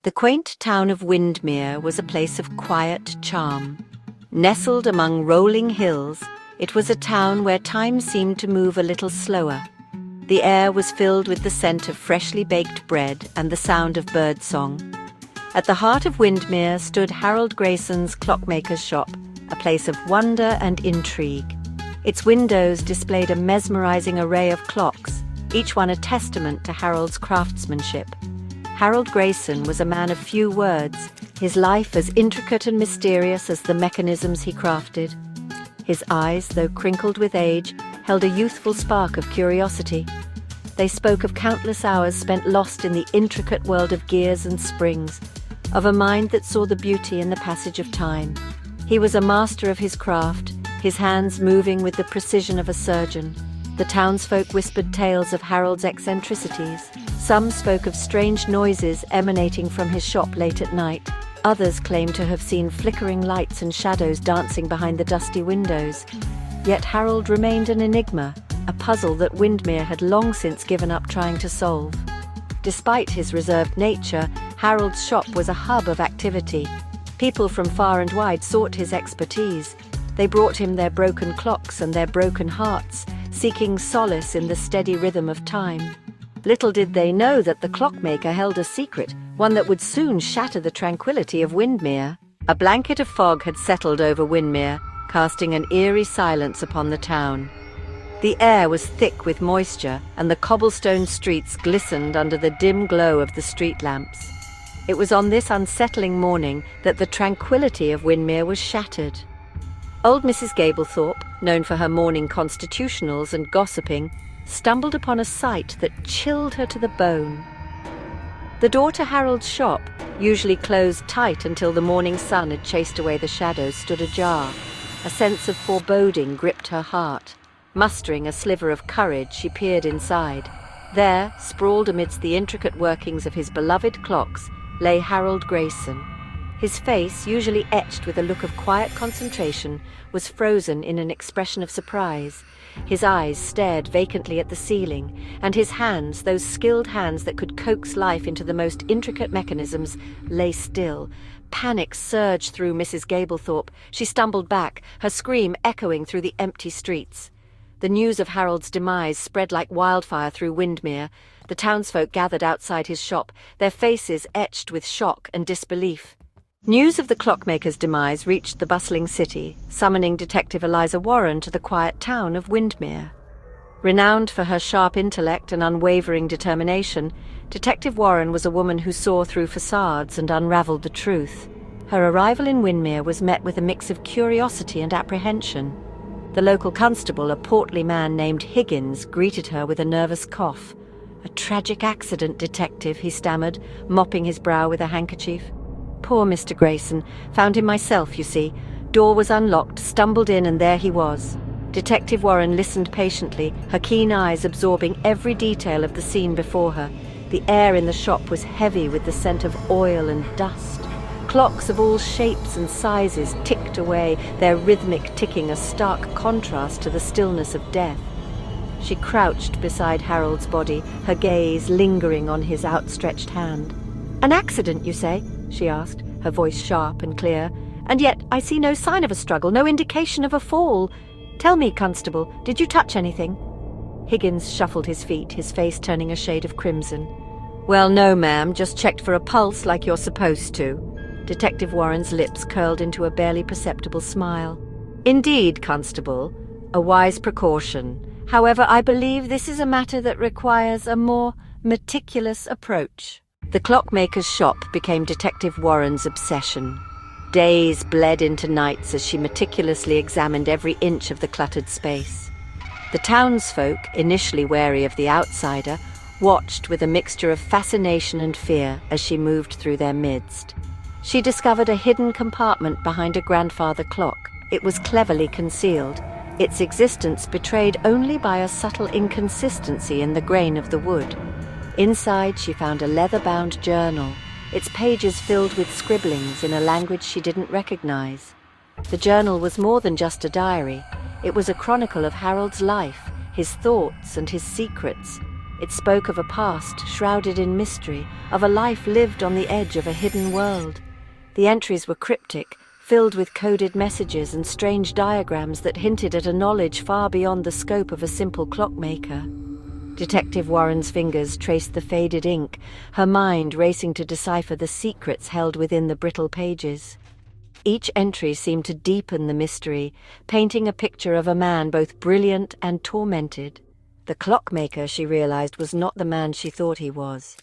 The quaint town of Windmere was a place of quiet charm. Nestled among rolling hills, it was a town where time seemed to move a little slower. The air was filled with the scent of freshly baked bread and the sound of birdsong. At the heart of Windmere stood Harold Grayson's Clockmaker's shop, a place of wonder and intrigue. Its windows displayed a mesmerizing array of clocks, each one a testament to Harold's craftsmanship. Harold Grayson was a man of few words, his life as intricate and mysterious as the mechanisms he crafted. His eyes, though crinkled with age, held a youthful spark of curiosity. They spoke of countless hours spent lost in the intricate world of gears and springs, of a mind that saw the beauty in the passage of time. He was a master of his craft, his hands moving with the precision of a surgeon. The townsfolk whispered tales of Harold's eccentricities. Some spoke of strange noises emanating from his shop late at night. Others claimed to have seen flickering lights and shadows dancing behind the dusty windows. Yet Harold remained an enigma, a puzzle that Windmere had long since given up trying to solve. Despite his reserved nature, Harold's shop was a hub of activity. People from far and wide sought his expertise. They brought him their broken clocks and their broken hearts, seeking solace in the steady rhythm of time. Little did they know that the clockmaker held a secret, one that would soon shatter the tranquility of Windmere. A blanket of fog had settled over Windmere, casting an eerie silence upon the town. The air was thick with moisture, and the cobblestone streets glistened under the dim glow of the street lamps. It was on this unsettling morning that the tranquility of Windmere was shattered. Old Mrs. Gablethorpe, known for her morning constitutionals and gossiping, stumbled upon a sight that chilled her to the bone. The door to Harold's shop, usually closed tight until the morning sun had chased away the shadows, stood ajar. A sense of foreboding gripped her heart. Mustering a sliver of courage, she peered inside. There, sprawled amidst the intricate workings of his beloved clocks, lay Harold Grayson. His face, usually etched with a look of quiet concentration, was frozen in an expression of surprise. His eyes stared vacantly at the ceiling, and his hands, those skilled hands that could coax life into the most intricate mechanisms, lay still. Panic surged through Mrs. Gablethorpe. She stumbled back, her scream echoing through the empty streets. The news of Harold's demise spread like wildfire through Windmere. The townsfolk gathered outside his shop, their faces etched with shock and disbelief. News of the clockmaker's demise reached the bustling city, summoning Detective Eliza Warren to the quiet town of Windmere. Renowned for her sharp intellect and unwavering determination, Detective Warren was a woman who saw through facades and unraveled the truth. Her arrival in Windmere was met with a mix of curiosity and apprehension. The local constable, a portly man named Higgins, greeted her with a nervous cough. "A tragic accident, Detective," he stammered, mopping his brow with a handkerchief. "Poor Mr. Grayson. Found him myself, you see. Door was unlocked, stumbled in, and there he was." Detective Warren listened patiently, her keen eyes absorbing every detail of the scene before her. The air in the shop was heavy with the scent of oil and dust. Clocks of all shapes and sizes ticked away, their rhythmic ticking a stark contrast to the stillness of death. She crouched beside Harold's body, her gaze lingering on his outstretched hand. "An accident, you say?" she asked, her voice sharp and clear. "And yet I see no sign of a struggle, no indication of a fall. Tell me, Constable, did you touch anything?" Higgins shuffled his feet, his face turning a shade of crimson. "Well, no, ma'am, just checked for a pulse like you're supposed to." Detective Warren's lips curled into a barely perceptible smile. "Indeed, Constable, a wise precaution. However, I believe this is a matter that requires a more meticulous approach." The clockmaker's shop became Detective Warren's obsession. Days bled into nights as she meticulously examined every inch of the cluttered space. The townsfolk, initially wary of the outsider, watched with a mixture of fascination and fear as she moved through their midst. She discovered a hidden compartment behind a grandfather clock. It was cleverly concealed, its existence betrayed only by a subtle inconsistency in the grain of the wood. Inside, she found a leather-bound journal, its pages filled with scribblings in a language she didn't recognize. The journal was more than just a diary. It was a chronicle of Harold's life, his thoughts and his secrets. It spoke of a past shrouded in mystery, of a life lived on the edge of a hidden world. The entries were cryptic, filled with coded messages and strange diagrams that hinted at a knowledge far beyond the scope of a simple clockmaker. Detective Warren's fingers traced the faded ink, her mind racing to decipher the secrets held within the brittle pages. Each entry seemed to deepen the mystery, painting a picture of a man both brilliant and tormented. The clockmaker, she realized, was not the man she thought he was.